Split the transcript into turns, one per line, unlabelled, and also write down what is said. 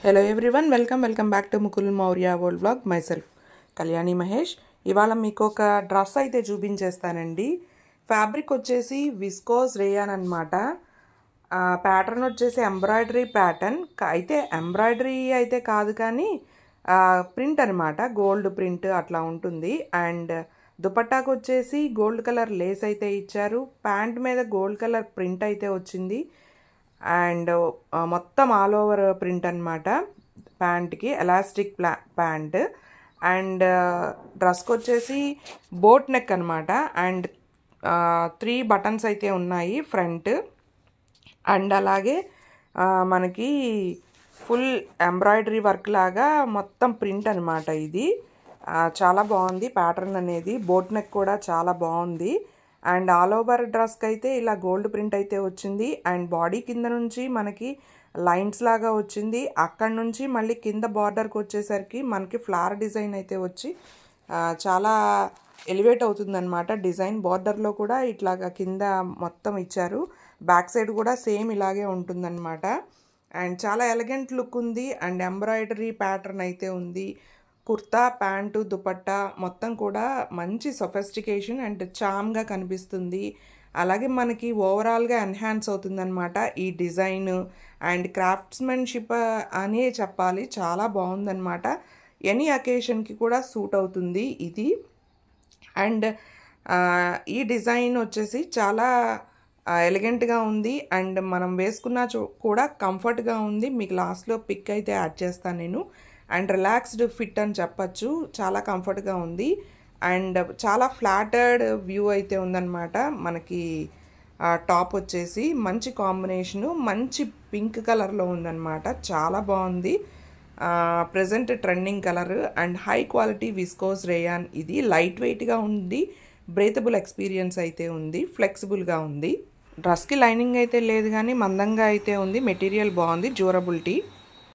Hello everyone, welcome back to Mukul Maurya world vlog. My self Kalyani Mahesh. ఇవాళ మీకు ఒక డ్రెస్ అయితే చూపించేస్తానండి. ఫ్యాబ్రిక్ వచ్చేసి విస్కోస్ రేయాన్ అనమాట. ప్యాటర్న్ వచ్చేసి ఎంబ్రాయిడరీ ప్యాటర్న్ అయితే ఎంబ్రాయిడరీ అయితే కాదు కానీ ప్రింట్ అనమాట, గోల్డ్ ప్రింట్ అట్లా ఉంటుంది. అండ్ దుపట్టాకు వచ్చేసి గోల్డ్ కలర్ లేస్ అయితే ఇచ్చారు. ప్యాంట్ మీద గోల్డ్ కలర్ ప్రింట్ అయితే వచ్చింది. అండ్ మొత్తం ఆల్ ఓవర్ ప్రింట్ అనమాట. ప్యాంట్కి ఎలాస్టిక్ ప్యాంట్. అండ్ డ్రెస్కి వచ్చేసి బోట్ నెక్ అనమాట. అండ్ 3 బటన్స్ అయితే ఉన్నాయి ఫ్రంట్. అండ్ అలాగే మనకి ఫుల్ ఎంబ్రాయిడరీ వర్క్ లాగా మొత్తం ప్రింట్ అనమాట. ఇది చాలా బాగుంది ప్యాటర్న్ అనేది. బోట్ నెక్ కూడా చాలా బాగుంది. అండ్ ఆల్ ఓవర్ డ్రెస్కి అయితే ఇలా గోల్డ్ ప్రింట్ అయితే వచ్చింది. అండ్ బాడీ కింద నుంచి మనకి లైన్స్ లాగా వచ్చింది. అక్కడ నుంచి మళ్ళీ కింద బార్డర్కి వచ్చేసరికి మనకి ఫ్లవర్ డిజైన్ అయితే వచ్చి చాలా ఎలివేట్ అవుతుందన్నమాట డిజైన్. బార్డర్లో కూడా ఇట్లాగా కింద మొత్తం ఇచ్చారు. బ్యాక్ సైడ్ కూడా సేమ్ ఇలాగే ఉంటుందన్నమాట. అండ్ చాలా ఎలిగెంట్ లుక్ ఉంది. అండ్ ఎంబ్రాయిడరీ ప్యాటర్న్ అయితే ఉంది. కుర్తా, ప్యాంటు, దుపట్టా మొత్తం కూడా మంచి సొఫిస్టికేషన్ అండ్ చామ్గా కనిపిస్తుంది. అలాగే మనకి ఓవరాల్గా ఎన్హాన్స్ అవుతుందన్నమాట ఈ డిజైన్. అండ్ క్రాఫ్ట్స్మెన్షిప్ అనే చెప్పాలి, చాలా బాగుందన్నమాట. ఎనీ అకేషన్కి కూడా సూట్ అవుతుంది ఇది. అండ్ ఈ డిజైన్ వచ్చేసి చాలా ఎలిగెంట్గా ఉంది. అండ్ మనం వేసుకున్న కూడా కంఫర్ట్గా ఉంది. మీకు లాస్ట్లో పిక్ అయితే యాడ్ చేస్తాను నేను. అండ్ రిలాక్స్డ్ ఫిట్ అని చెప్పచ్చు, చాలా కంఫర్ట్గా ఉంది. అండ్ చాలా ఫ్లాటర్డ్ వ్యూ అయితే ఉందన్నమాట. మనకి టాప్ వచ్చేసి మంచి కాంబినేషను, మంచి పింక్ కలర్లో ఉందన్నమాట. చాలా బాగుంది. Present trending colour. And high quality viscose rayon. ఇది లైట్ వెయిట్గా ఉంది. బ్రేతబుల్ ఎక్స్పీరియన్స్ అయితే ఉంది. ఫ్లెక్సిబుల్గా ఉంది. డ్రెస్కి లైనింగ్ అయితే లేదు కానీ మందంగా అయితే ఉంది. మెటీరియల్ బాగుంది, డ్యూరబిలిటీ.